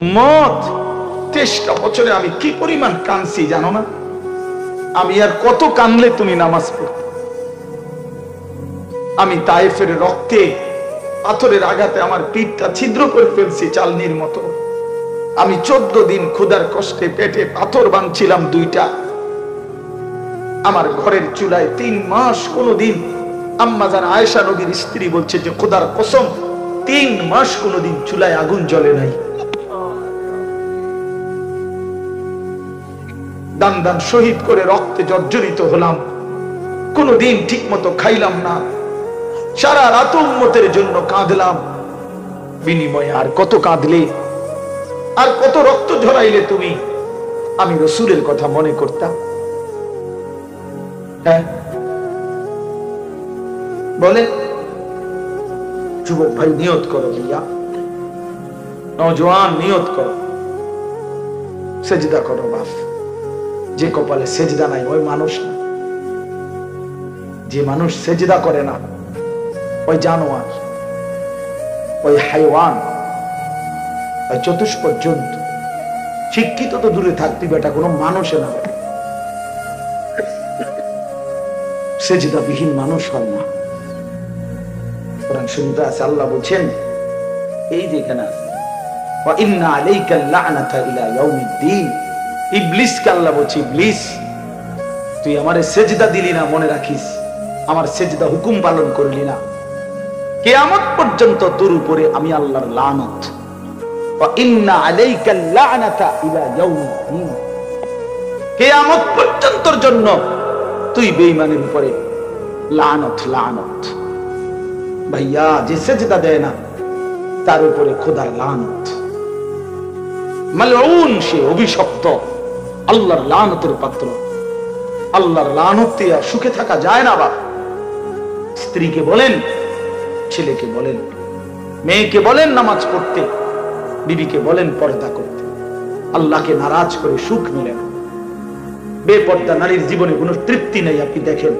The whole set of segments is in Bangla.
মত 23টা বছরে আমি কি পরিমাণ কাঁদছি জানো না? আমি আর কত কাঁদলে তুমি নামাজ পড়তে? আমি তায়েফের রক্তে পাথরের আঘাতে আমার পিঠটা ছিদ্র করে ফেলছি চালনির মতো। আমি 14 দিন ক্ষুধার কষ্টে পেটে পাথর বাঁধছিলাম 2টা। আমার ঘরের চুলায় 3 মাস কোনদিন আম্মা জান আয়েশা নবীর স্ত্রী বলছে যে খোদার কসম 3 মাস কোনদিন চুলায় আগুন জ্বলে নাই। দান দান শহীদ করে রক্তে জর্জরিত হলাম, কোনদিন ঠিক মতো খাইলাম না, সারা রাত উম্মতের জন্য কাঁদলাম। বিনিময়ে আর কত কাঁদলে, আর কত রক্ত ঝরাইলে তুমি? আমি রসূলের কথা মনে করতাম। হ্যাঁ বলে যুবক ভাই নিয়ত করো, ভাইয়া নওজোয়ান নিয়ত করো, সেজদা করো। বাপ যে কপালে সেজদা নাই ওই মানুষ না। যে মানুষ সেজদা করে না ওই জানোয়ার, ওই হাইওয়ান, ওই চতুষ্পদ জন্তু। শিক্ষিত তো দূরে থাকতে বেটা, কোনো মানুষে না। সেজদা বিহীন মানুষ হয় না। কোরআন শরীফে আছে, আল্লাহ বলছেন এই যেখানে ওয়া ইন্না আলাইকাল লা'নাতা ইলা ইয়াউমিদ্দিন। ইবলিসকে আল্লাহ বলছে, ইবলিস তুই আমারে সেজদা দিলি না, মনে রাখিস আমার সেজদা হুকুম পালন করলি না, কিয়ামত পর্যন্ত তোর উপরে আমি আল্লাহর লানত। ওয়া ইন্না আলাইকাল লা'নাতা ইলা ইয়াউমিদ্দিন, কিয়ামত পর্যন্তর জন্য তুই বেঈমানের উপরে লানত, লানত। ভাইয়া যে সেজদা দেয় না তার উপরে খোদার লানত। মালউন, সে অভিশপ্ত, আল্লাহর লানতের পাত্র। আল্লাহর লানতে আর সুখে থাকা যায় না। বাবা স্ত্রীকে বলেন, ছেলেকে বলেন, মেয়েকে বলেন নামাজ পড়তে, বিবিকে বলেন পর্দা করতে। আল্লাহকে নারাজ করে সুখ মিলে না। বেপর্দা নারীর জীবনে কোনো তৃপ্তি নেই। আপনি দেখেন,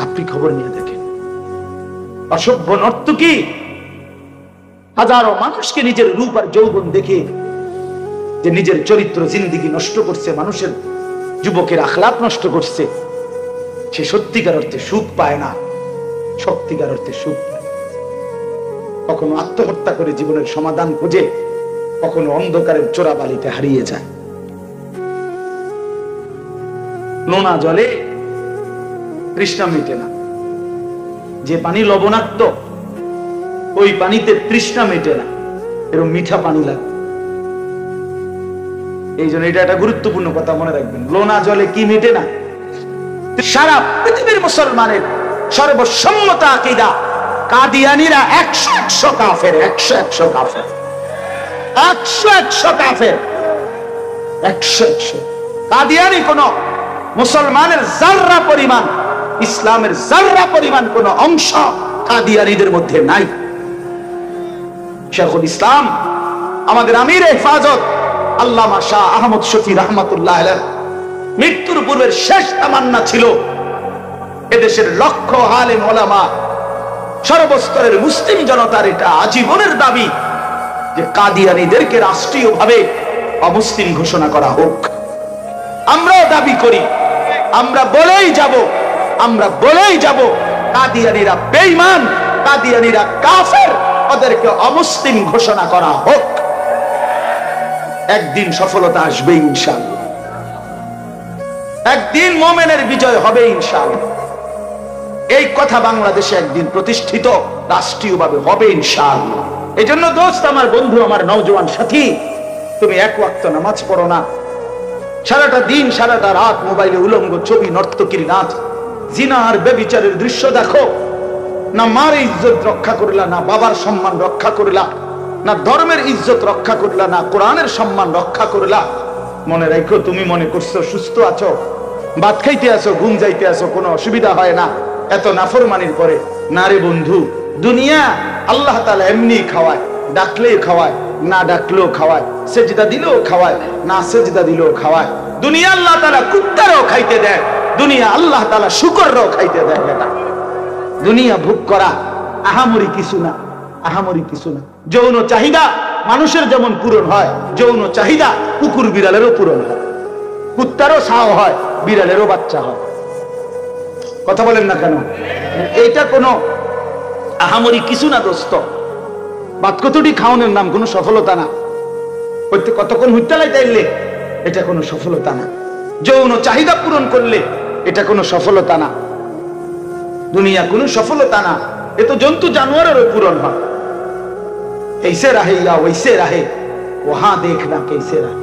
আপনি খবর নিয়ে দেখেন, অসভ্য নর্তকী হাজারো মানুষকে নিজের রূপ আর যৌবন দেখে যে নিজের চরিত্র জিন্দেগি নষ্ট করছে, মানুষের যুবকের আখলাক নষ্ট করছে, সে সত্যিকার অর্থে সুখ পায় না। সত্যিকার অর্থে সুখ পায়। কখনো আত্মহত্যা করে জীবনের সমাধান খুঁজে, কখনো অন্ধকারের চোরাবালিতে হারিয়ে যায়। নোনা জলে তৃষ্ণা মিটে না। যে পানি লবণাক্ত ওই পানিতে তৃষ্ণা মেটে না, এরকম মিঠা পানি লাগে। এই জন্য এটা একটা গুরুত্বপূর্ণ কথা মনে রাখবেন, লোনা জলে কি মেটে না? সারা পৃথিবীর মুসলমানের সর্বসম্মত আকীদা, কাদিয়ানীরা 100 কাফের, 100 কাফের, 100 কাফের, 100। কাদিয়ানী কোন মুসলমানের জাররা পরিমাণ, ইসলামের জাররা পরিমাণ কোন অংশ কাদিয়ানীদের মধ্যে নাই। শেখুল ইসলাম, আমাদের আমির হেফাজত আল্লামা শাহ আহমদ শফি রাহমাতুল্লাহ আলাইহি মৃত্যুর পূর্বের শেষ তামান্না ছিল এদেশের লক্ষ আলেম ওলামা, সর্বস্তরের মুসলিম জনতার এটা আজীবনের দাবি যে কাদিয়ানীদেরকে রাষ্ট্রীয়ভাবে অমুসলিম ঘোষণা করা হোক। আমরাও দাবি করি, আমরা বলেই যাব, আমরা বলেই যাব কাদিয়ানীরা বেঈমান, কাদিয়ানীরা কাফের, ওদেরকে অমুসলিম ঘোষণা করা হোক। একদিন সফলতা আসবে ইনশাআল্লাহ, একদিন মুমিনের বিজয় হবে ইনশাআল্লাহ। এই কথা বাংলাদেশে একদিন প্রতিষ্ঠিত রাষ্ট্রীয়ভাবে হবে ইনশাআল্লাহ। এজন্য দোস্ত, আমার বন্ধু, আমার নওজোয়ান সাথী, তুমি এক ওয়াক্ত নামাজ পড়ো না, সারাটা দিন সারাটা রাত মোবাইলে উলঙ্গ ছবি, নর্তকীর নাচ, জিনা আর ব্যভিচারের দৃশ্য দেখো, না মার ইজ্জত রক্ষা করলা, না বাবার সম্মান রক্ষা করলা, না ধর্মের ইজ্জত রক্ষা করলা, না কোরআনের সম্মান রক্ষা করলা। মনে রাখো, তুমি মনে করছো সুস্থ আছো, ভাত খাইতে আছো, ঘুম যাইতে আছো, কোনো অসুবিধা হয় না এত নাফরমানির পরে। না রে বন্ধু, দুনিয়া আল্লাহ তাআলা এমনি খাওয়ায়, ডাকলেই খাওয়ায়, না ডাকলেও খাওয়ায়, সেজদা দিলেও খাওয়ায়, না সেজদা দিলেও খাওয়ায়। দুনিয়া আল্লাহ তাআলা কুত্তারও খাইতে দেয়, দুনিয়া আল্লাহ তাআলা শুকরও খাইতে দেয়। বেটা দুনিয়া ভোগ করা আহামরি কিছু না, আহামরি কিছু না। যৌন চাহিদা মানুষের যেমন পূরণ হয়, যৌন চাহিদা কুকুর বিড়ালেরও পূরণ হয়, কুত্তারও ছাও হয়, বিড়ালেরও বাচ্চা হয়। কথা বলেন না কেন? এইটা কোনো আহামরি কিছু না দোস্ত। বাদ কতটি খাওয়ানোর নাম কোনো সফলতা না। কতক্ষণ হুইতালাই তাইলে এটা কোনো সফলতা না। যৌন চাহিদা পূরণ করলে এটা কোনো সফলতা না। দুনিয়া কোনো সফলতা না। এ তো জন্তু জানোয়ারেরও পূরণ হয়। ऐसे रहे या वैसे रहे, वहां देखना कैसे रहे।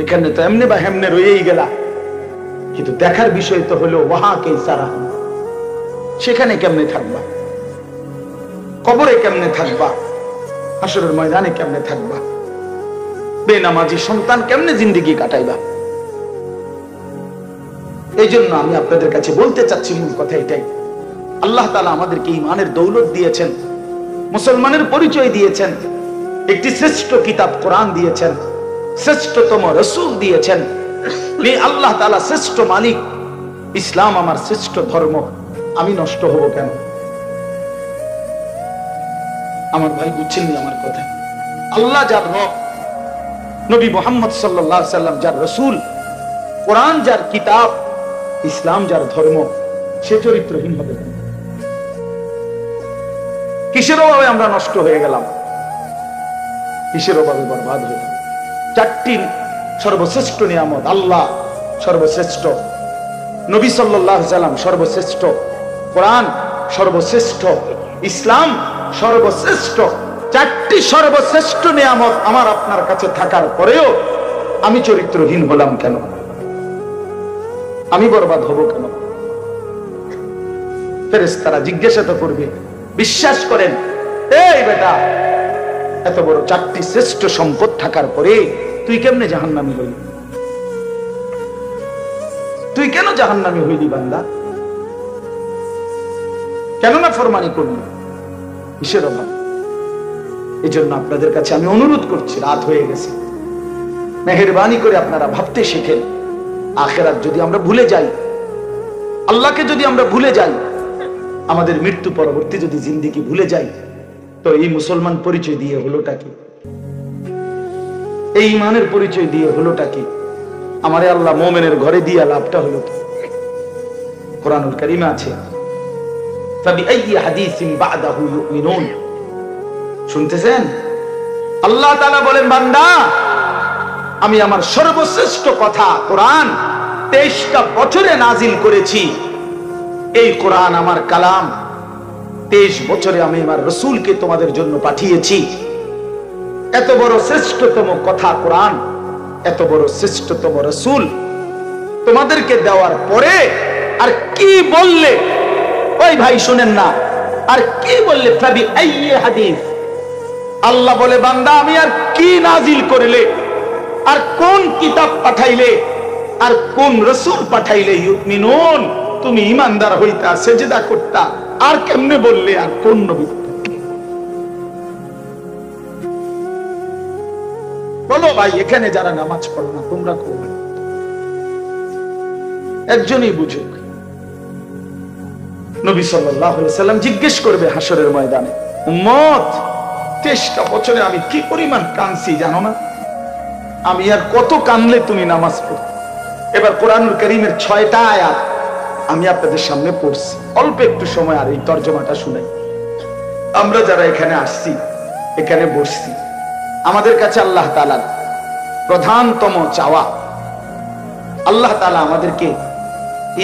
এখানে তো এমনি বা হেমনে রয়েই গেলা, কিন্তু দেখার বিষয় তো হলো ওয়াহা কেসা রাহা, সেখানে কেমনে থাকবা, কবরে কেমনে থাকবা, হাসরের ময়দানে কেমনে থাকবা, বেনামাজি সন্তান কেমনে জিন্দেগি কাটাইবা। এই জন্য আমি আপনাদের কাছে বলতে চাচ্ছি, মূল কথা এটাই, আল্লাহ তাআলা আমাদেরকে ঈমানের দৌলত দিয়েছেন, মুসলমানের পরিচয় দিয়েছেন, একটি শ্রেষ্ঠ কিতাব কোরআন দিয়েছেন, শ্রেষ্ঠতম রাসূল দিয়েছেন। আল্লাহ তাআলা শ্রেষ্ঠ মালিক, ইসলাম আমার শ্রেষ্ঠ ধর্ম, আমি নষ্ট হব কেন? আমার ভাই বুঝছেননি আমার কথা? আল্লাহ যার রব, নবী মুহাম্মদ সাল্লাল্লাহু আলাইহি সাল্লাম যার রাসূল, কোরআন যার কিতাব, ইসলাম যার ধর্ম, সে চরিত্রহীন হবে কেন? কিসের অভাবে আমরা নষ্ট হয়ে গেলাম? কিসের অভাবে বরবাদ হয়ে গেলাম? চারটি সর্বশ্রেষ্ঠ নিয়ামত, আল্লাহ সর্বশ্রেষ্ঠ, নবী সাল্লাল্লাহু আলাইহি সাল্লাম সর্বশ্রেষ্ঠ, কোরআন সর্বশ্রেষ্ঠ, ইসলাম সর্বশ্রেষ্ঠ। চারটি সর্বশ্রেষ্ঠ নিয়ামত আমার আপনার কাছে থাকার পরেও আমি চরিত্রহীন হলাম কেন? আমি বরবাদ হব কেন? ফেরেশতারা জিজ্ঞাসা তো করবে। বিশ্বাস করেন, এই বেটা, এত বড় চারটি শ্রেষ্ঠ সম্পদ থাকার পরে তুই কেমনে জাহান্নামী হইলি? তুই কেন জাহান্নামী হইলি বান্দা? কেন না ফরমানি করলি? কিসের অভাব? এই জন্য আপনাদের কাছে আমি অনুরোধ করছি, রাত হয়ে গেছে, মেহেরবানি করে আপনারা ভাবতে শিখেন। আখিরাত যদি আমরা ভুলে যাই, আল্লাহকে যদি আমরা ভুলে যাই, আমাদের মৃত্যু পরবর্তী যদি জিন্দেগি ভুলে যাই, তো এই মুসলমান পরিচয় দিয়ে হলোটা কি? এই ঈমানের পরিচয় দিয়ে হলোটা কি? আমারে আল্লাহ মুমিনের ঘরে দিয়ে লাভটা হলো কি? কোরআনুল কারীমে আছে, ফাবিআইয়ি হাদিসিন বা'দাহু ইউমিনুন। শুনতেছেন? আল্লাহ তাআলা বলেন, বান্দা, আমি আমার সর্বশ্রেষ্ঠ কথা কোরআন 23টা বছরে নাজিল করেছি। এই কোরআন আমার কালাম, 23 বছরে আমি আমার রাসূলকে তোমাদের জন্য পাঠিয়েছি। এত বড় শ্রেষ্ঠতম কথা কোরআন, এত বড় শ্রেষ্ঠতম রাসূল তোমাদেরকে দেওয়ার পরে আর কি বললে? ওই ভাই শুনেন না, আর কি বললে? ফাবিআইয়ি হাদিস। আল্লাহ বলে, বান্দা, আমি আর কি নাজিল করলে, আর কোন কিতাব পাঠাইলে, আর কোন রাসূল পাঠাইলে ইউমিনুন তুমি ঈমানদার হইতা, সেজদা করতা, আর কেমনে বললে? আর কোন নবী? বলো ভাই, এখানে যারা নামাজ পড়ো না, তোমরা করবে, একজনই বুঝুক। নবী সাল্লাল্লাহু আলাইহি সাল্লাম জিজ্ঞেস করবে হাসরের ময়দানে, উম্মত, 23টা বছরে আমি কি পরিমাণ কাঁদছি জানো না? আমি আর কত কানলে তুমি নামাজ পড়ো? এবার কোরআনুল কারীমের 6টা আয়াত আমি আপনাদের সামনে পড়ছি, অল্প একটু সময়, আর এই তরজমাটা শুনে আমরা যারা এখানে আসছি, এখানে বসছি, আমাদের কাছে আল্লাহ তাআলার প্রধানতম চাওয়া, আল্লাহ তাআলা আমাদেরকে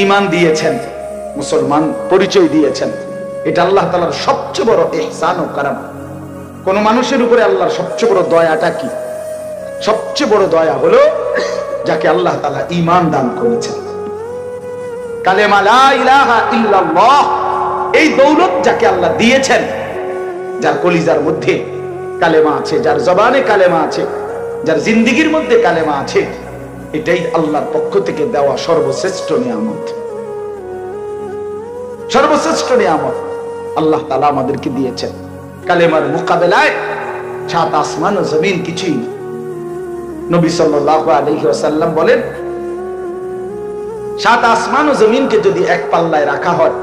ঈমান দিয়েছেন, মুসলমান পরিচয় দিয়েছেন। এটা আল্লাহ তাআলার সবচেয়ে বড় ইহসান ও কারাম। কোন মানুষের উপরে আল্লাহর সবচেয়ে বড় দয়াটা কি? সবচেয়ে বড় দয়া হলো যাকে আল্লাহ তাআলা ঈমান দান করেছেন। কালেমা লা ইলাহা ইল্লাল্লাহ, এই দৌলত যাকে আল্লাহ দিয়েছেন, যার কলিজার মধ্যে কালেমা আছে, যার জবানে কালেমা আছে, যার জিন্দেগীর মধ্যে কালেমা আছে, এটাই আল্লাহর পক্ষ থেকে দেওয়া সর্বশ্রেষ্ঠ নিয়ামত। সর্বশ্রেষ্ঠ নিয়ামত আল্লাহ তাআলা আমাদেরকে দিয়েছেন। কালেমার মোকাবেলায় 7 আসমান ও জমিন কিছুই না। নবী সাল্লাল্লাহু আলাইহি ওয়াসাল্লাম বলেন, 7 আসমান ও জমিনকে যদি এক পাল্লায় রাখা হয়,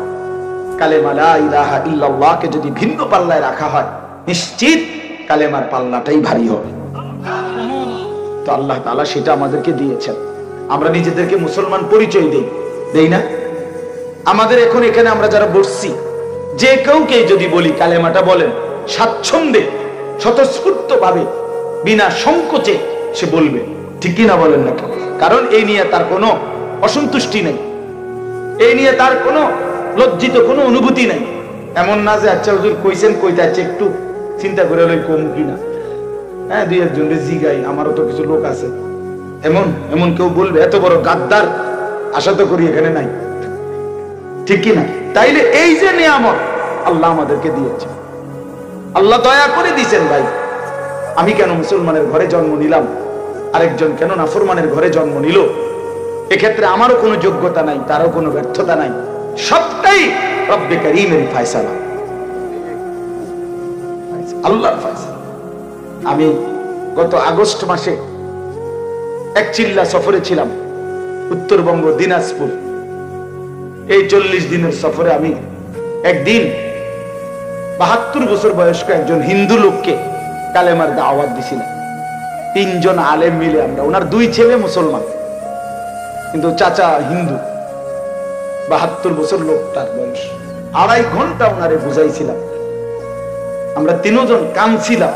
কালেমা লা ইলাহা ইল্লাল্লাহকে যদি ভিন্ন পাল্লায় রাখা হয়, নিশ্চিত কালেমার পাল্লাটাই ভারী হবে। তো আল্লাহ তাআলা সেটা আমাদেরকে দিয়েছেন। আমরা নিজেদেরকে মুসলমান পরিচয় দেই না? আমাদের এখন এখানে আমরা যারা বসছি, যে কেউকে যদি বলি কালেমাটা বলেন, স্বাচ্ছন্দ্যে স্বতঃস্ফূর্ত ভাবে বিনা সংকোচে সে বলবে, ঠিক কিনা বলেন না? কারণ এই নিয়ে তার কোনো অসন্তুষ্টি নেই, এই নিয়ে তার কোনো লজ্জিত কোনো অনুভূতি নেই। এমন না যে আচ্ছা হুজুর কইছেন কইতে আছে একটু চিন্তা করে লই কম কিনা, হ্যাঁ দুই একজন জিগাই, আমারও তো কিছু লোক আছে, এমন কেউ বলবে? এত বড় গাদ্দার আশা তো করি এখানে নাই, ঠিক কিনা? তাইলে এই যে নিয়ামত আল্লাহ আমাদেরকে দিয়েছে, আল্লাহ দয়া করে দিয়েছেন। ভাই আমি কেন মুসলমানের ঘরে জন্ম নিলাম, আরেকজন কেন নাফরমানের ঘরে জন্ম নিল? এক্ষেত্রে আমারও কোনো যোগ্যতা নাই, তারও কোনো ব্যর্থতা নাই, সবটাই রব্বে কারীমের ফয়সালা, আল্লাহর ফয়সালা। আমি গত আগস্ট মাসে এক চিল্লা সফরে ছিলাম, উত্তরবঙ্গ দিনাজপুর। এই 40 দিনের সফরে আমি একদিন 72 বছর বয়স্ক একজন হিন্দু লোককে কালেমার দাওয়াত দিছিলাম। 3 জন আলেম মিলে আমরা, ওনার 2 ছেলে মুসলমান কিন্তু চাচা হিন্দু। 72 বছর লোকটার বয়স। 2.5 ঘন্টা ওনারে বুঝাইছিলাম। আমরা 3 জন কাঁদছিলাম।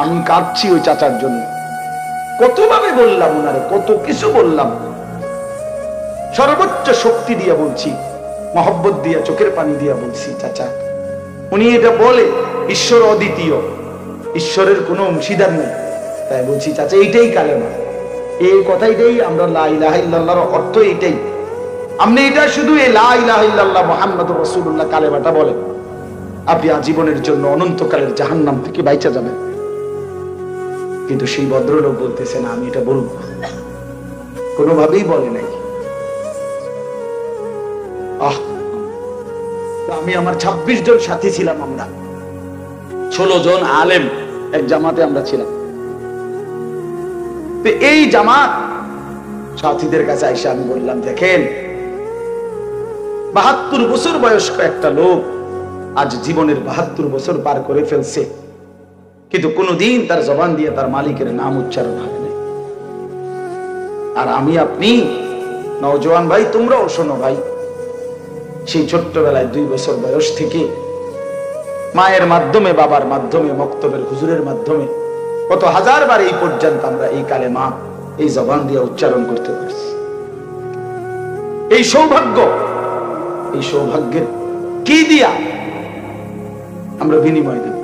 আমি কাঁদছি ওই চাচার জন্য। কতভাবে বললাম ওনারে, কত কিছু বললাম, সর্বোচ্চ শক্তি দিয়ে বলছি, মহব্বত দিয়া, চোখের পানি দিয়া বলছি, চাচা উনি এটা বলে ঈশ্বর অদ্বিতীয়, ঈশ্বরের কোনো অংশীদার নেই, তাই বলছি চাচা এইটাই কালেমা, এই কথাইটাই আমরা লা ইলাহা ইল্লাল্লাহর অর্থ এইটাই। আপনি এটা শুধু এই লা ইলাহা ইল্লাল্লাহ মুহাম্মাদুর রাসূলুল্লাহ কালেমাটা বলেন, আপনি আজীবনের জন্য অনন্তকালের জাহান্নাম থেকে বাইচা যাবেন। কিন্তু সেই ভদ্রলোক বলতেছেন আমি এটা বলবো, কোনোভাবেই বলে নাই। আমি আমার 26 জন সাথী ছিলাম, আমরা 16 জন আলেম এক জামাতে আমরা ছিলাম। তো এই জামাত সাথীদের কাছে আইসা আমি বললাম, দেখেন 72 বছর বয়স্ক একটা লোক আজ জীবনের 72 বছর পার করে ফেলছে, কিন্তু কোনদিন তার জবান দিয়ে তার মালিকের নাম উচ্চারণ হয় না। আর আমি আপনি নওজোয়ান ভাই, তোমরাও শোনো ভাই, সেই ছোট্টবেলায় 2 বছর বয়স থেকে মায়ের মাধ্যমে, বাবার মাধ্যমে, মক্তবের হুজুরের মাধ্যমে কত হাজারবার এই পর্যন্ত আমরা এই কালেমা এই জবান দিয়ে উচ্চারণ করতে পারছি। এই সৌভাগ্যের কি দিয়া আমরা বিনিময় দেব?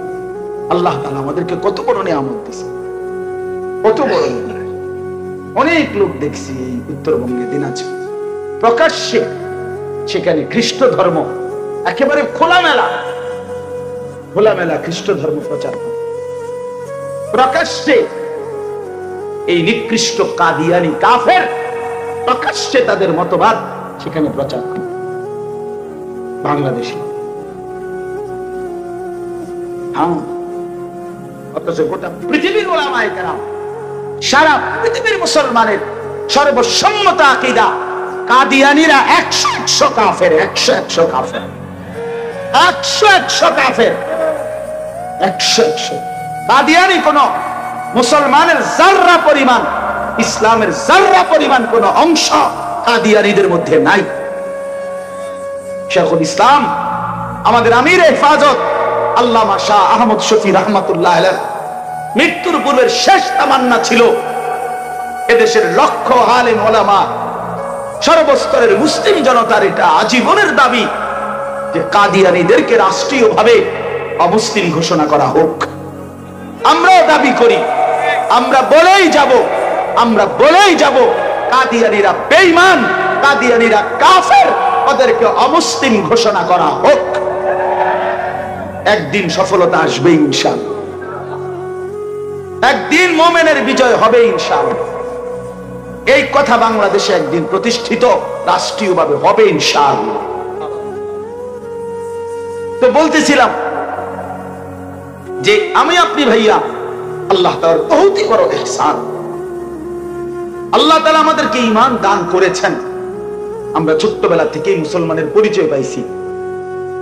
আল্লাহ তাআলা আমাদেরকে কত বড় নিয়ামত দিয়েছে, কত বড়। অনেক লোক দেখছি এই উত্তরবঙ্গে দিনাজপুর প্রকাশ্যে, সেখানে খ্রিস্ট ধর্ম একেবারে খোলামেলা খ্রিস্ট ধর্ম প্রচার করে, প্রকাশ্যে এই নিকৃষ্ট কাদিয়ানি কাফের প্রকাশ্যে তাদের মতবাদ সেখানে প্রচার করে। বাংলাদেশে অথচ গোটা পৃথিবীর উলামায়ে কেরাম, সারা পৃথিবীর মুসলমানের সর্বসম্মত আকীদা, কাদিয়ানীরা 100 কাফের, 100 কাফের, 100 কাফের, 100। কাদিয়ানী কোন মুসলমানের জাররা পরিমাণ, ইসলামের জাররা পরিমাণ কোন অংশ কাদিয়ানীদের মধ্যে নাই। শেখুল ইসলাম আমাদের আমির হেফাজত আল্লামা শাহ আহমদ শফি রাহমাতুল্লাহ আলাইহি মৃত্যুর পূর্বের শেষ তামান্না ছিল এদেশের লক্ষ আলেম ওলামা, সর্বস্তরের মুসলিম জনতার এটা আজীবনের দাবি যে কাদিয়ানীদেরকে রাষ্ট্রীয়ভাবে অমুসলিম ঘোষণা করা হোক। আমরাও দাবি করি, আমরা বলেই যাব কাদিয়ানীরা বেঈমান, কাদিয়ানীরা কাফের, ওদেরকে অমুসলিম ঘোষণা করা হোক। একদিন সফলতা আসবে ইনশাআল্লাহ, একদিন মুমিনের বিজয় হবে ইনশাআল্লাহ। এই কথা বাংলাদেশে একদিন প্রতিষ্ঠিত রাষ্ট্রীয়ভাবে হবে ইনশাআল্লাহ। তো বলতেছিলাম যে আমি আপনি ভাইয়া, আল্লাহ তাআলার বহুত বড় ইহসান, আল্লাহ তাআলা আমাদেরকে ঈমান দান করেছেন। আমরা ছোট্টবেলা থেকেই মুসলমানের পরিচয় পাইছি,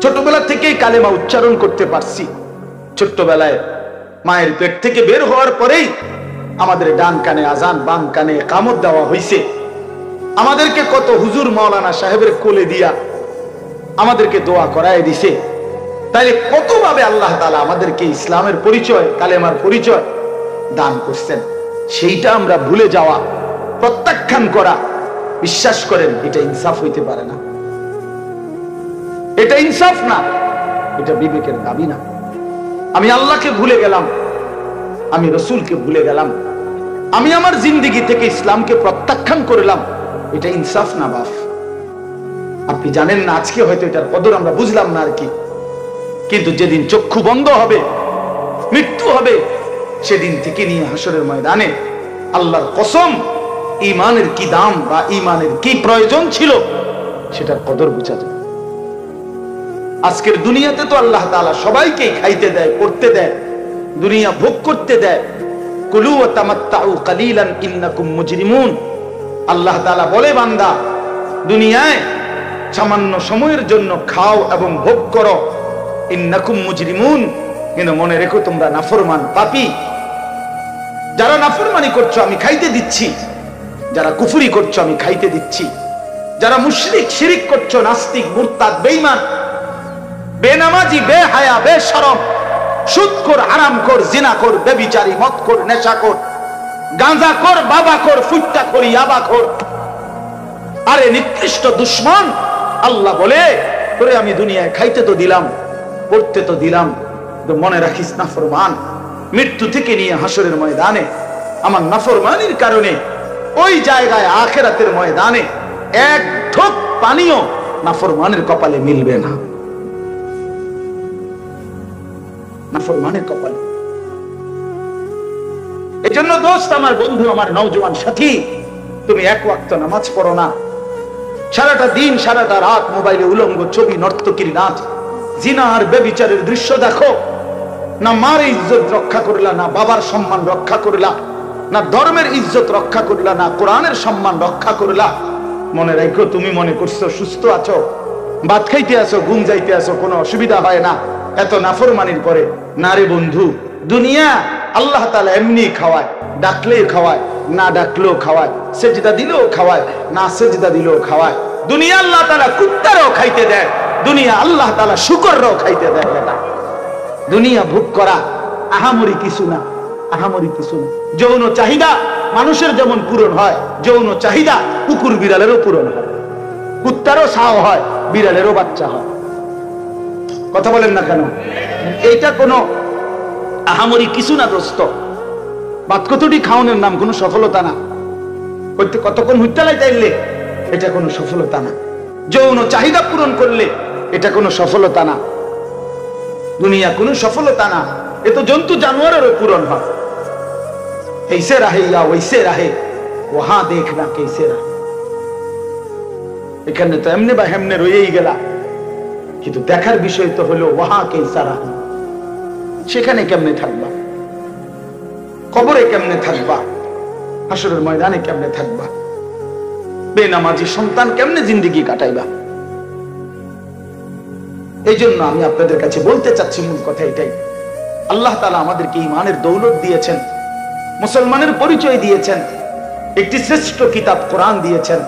ছোটবেলা থেকেই কালেমা উচ্চারণ করতে পারছি। ছোট্টবেলায় মায়ের পেট থেকে বের হওয়ার পরেই আমাদের ডান কানে আজান, বাম কানে ইকামত দেওয়া হয়েছে। আমাদেরকে কত হুজুর মাওলানা সাহেবের কোলে দিয়া আমাদেরকে দোয়া করায় দিছে। তাইলে কতভাবে আল্লাহ তাআলা আমাদেরকে ইসলামের পরিচয়, কালেমার পরিচয় দান করছেন, সেইটা আমরা ভুলে যাওয়া, প্রত্যাখ্যান করা, বিশ্বাস করেন এটা ইনসাফ হইতে পারে না। এটা ইনসাফ না, এটা বিবেকের দাবি না। আমি আল্লাহকে ভুলে গেলাম, আমি রসুলকে ভুলে গেলাম, আমি আমার জিন্দেগি থেকে ইসলামকে প্রত্যাখ্যান করলাম, এটা ইনসাফ না বাপ। আপনি জানেন না, আজকে হয়তো এটার কদর আমরা বুঝলাম না আর কি, কিন্তু যেদিন চক্ষু বন্ধ হবে, মৃত্যু হবে, সেদিন থেকে নিয়ে হাসরের ময়দানে আল্লাহর কসম ঈমানের কি দাম বা ঈমানের কি প্রয়োজন ছিল সেটার কদর বোঝা যায়। আজকের দুনিয়াতে তো আল্লাহ তাআলা সবাইকে খাইতে দেয়, করতে দেয়, দুনিয়া ভোগ করতে দেয়। কুলু ওয়া তামাত্তাউ কালিলান ইন্নাকুম মুজরিমুন। আল্লাহ তাআলা বলে, বান্দা দুনিয়ায় সামান্য সময়ের জন্য খাও এবং ভোগ করো, ইন্নাকুম মুজরিমুন, কিন্তু মনে রেখো তোমরা নাফরমান, পাপী। যারা নাফরমানি করছো আমি খাইতে দিচ্ছি, যারা কুফরি করছো আমি খাইতে দিচ্ছি, যারা মুশরিক শিরিক করছো, নাস্তিক মুরতাদ বেঈমান বেনামাজি বেহায়া বেশরম সুদখোর হারামখোর জিনাখোর ব্যভিচারী মদখোর নেশাখোর গাঁজাখোর বাবাখোর ফুট্টাখোর ইয়াবাখোর, আরে নিকৃষ্ট দুশমন, আল্লাহ বলে তোরে আমি দুনিয়ায় খাইতে তো দিলাম, পড়তে তো দিলাম, তো মনে রাখিস নাফরমান, মৃত্যু থেকে নিয়ে হাসরের ময়দানে আমার নাফরমানির কারণে ওই জায়গায় আখিরাতের ময়দানে এক ঢোক পানিও নাফরমানের কপালে মিলবে না, নাফরমানের কপালে। এজন্য দোস্ত, আমার বন্ধু, আমার নওজোয়ান সাথী, তুমি এক ওয়াক্ত নামাজ পড়ো না, সারাটা দিন সারাটা রাত মোবাইলে উলঙ্গ ছবি, নর্তকীর নাচ, জিনা আর ব্যভিচারের দৃশ্য দেখো, না মার ইজ্জত রক্ষা করলা, না বাবার সম্মান রক্ষা করলা, না ধর্মের ইজ্জত রক্ষা করলা, না কোরআনের সম্মান রক্ষা করলা। মনে রাখো, তুমি মনে করছো সুস্থ আছো, ভাত খাইতে আছো, ঘুম যাইতে আছো, কোনো অসুবিধা হয় না এত নাফরমানির পরে। না রে বন্ধু, দুনিয়া আল্লাহ তাআলা এমনি খাওয়ায়, ডাকলেই খাওয়ায়, না ডাকলেও খাওয়ায়, সেজদা দিলেও খাওয়ায়, না সেজদা দিলেও খাওয়ায়। দুনিয়া আল্লাহ তাআলা কুত্তারও খাইতে দেয়, দুনিয়া আল্লাহ তাআলা শুকররাও খাইতে দেয় না। দুনিয়া ভোগ করা আহামরি কিছু না, আহামরি কিছু না। যৌন চাহিদা মানুষের যেমন পূরণ হয়, যৌন চাহিদা কুকুর বিড়ালেরও পূরণ হয়, কুত্তারও ছাও হয়, বিড়ালেরও বাচ্চা হয়। কথা বলেন না কেন? এইটা কোনো আহামরি কিছু না দোস্ত। ভাত কতটি খাওয়ানোর নাম কোনো সফলতা না, কতক্ষণ হুইটালাই চাইলে এটা কোনো সফলতা না, যৌন চাহিদা পূরণ করলে এটা কোনো সফলতা না, দুনিয়া কোনো সফলতা না। এ তো জন্তু জানোয়ারেরও পূরণ হয়। ऐसे रहे या वैसे रहे, वहां देखना कैसे रहे। এখানে তো এমনি বা হেমনে রয়েই গেলা, কিন্তু দেখার বিষয় তো হলো ওয়াহা কেসা রাহা, সেখানে কেমনে থাকবা, কবরে কেমনে থাকবা, হাসরের ময়দানে কেমনে থাকবা, বেনামাজি সন্তান কেমনে জিন্দেগি কাটাইবা। এই জন্য আমি আপনাদের কাছে বলতে চাচ্ছি, মূল কথা এটাই, আল্লাহ তাআলা আমাদেরকে ঈমানের দৌলত দিয়েছেন, মুসলমানের পরিচয় দিয়েছেন, একটি শ্রেষ্ঠ কিতাব কোরআন দিয়েছেন,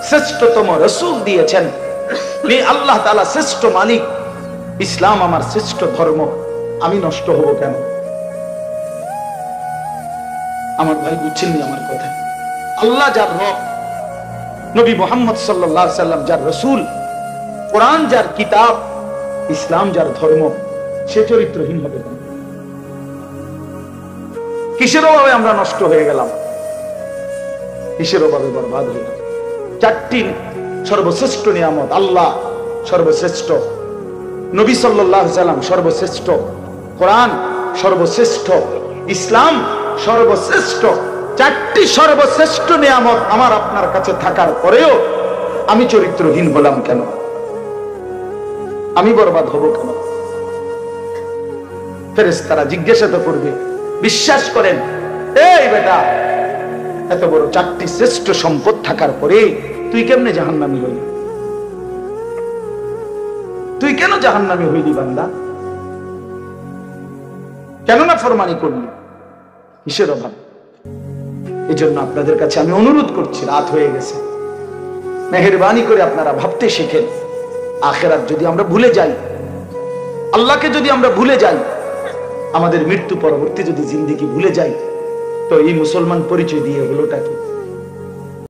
শ্রেষ্ঠতম রাসূল দিয়েছেন। আল্লাহ তাআলা শ্রেষ্ঠ মালিক, ইসলাম আমার শ্রেষ্ঠ ধর্ম, আমি নষ্ট হব কেন? আমার ভাই বুঝছেন আমার কথা? আল্লাহ যার রব, নবী মুহাম্মদ সাল্লাল্লাহু আলাইহি সাল্লাম যার রাসূল, কোরআন যার কিতাব, ইসলাম যার ধর্ম, সে চরিত্রহীন হবে কেন? কিসের অভাবে আমরা নষ্ট হয়ে গেলাম, কিসের অভাবে বরবাদ হয়ে গেলাম? চারটি সর্বশ্রেষ্ঠ নিয়ামত, আল্লাহ সর্বশ্রেষ্ঠ, নবী সাল্লাল্লাহু আলাইহি সাল্লাম সর্বশ্রেষ্ঠ, কোরআন সর্বশ্রেষ্ঠ, ইসলাম সর্বশ্রেষ্ঠ। চারটি সর্বশ্রেষ্ঠ নিয়ামত আমার আপনার কাছে থাকার পরেও আমি চরিত্রহীন হলাম কেন? আমি বরবাদ হব কেন? ফেরেশতারা জিজ্ঞাসা তো করবে। বিশ্বাস করেন, এই বেটা, এত বড় চারটি শ্রেষ্ঠ সম্পদ থাকার পরে তুই কেমনে জাহান্নামী হইলি? তুই কেন জাহান্নামী হইলি বান্দা? কেন না ফরমানি করলি? কিসের অভাব? এই জন্য আপনাদের কাছে আমি অনুরোধ করছি, রাত হয়ে গেছে, মেহেরবানি করে আপনারা ভাবতে শেখেন। আখেরাত যদি আমরা ভুলে যাই, আল্লাহকে যদি আমরা ভুলে যাই, আমাদের মৃত্যু পরবর্তী যদি জিন্দেগি ভুলে যাই, তো এই মুসলমান পরিচয় দিয়ে হলোটা কি?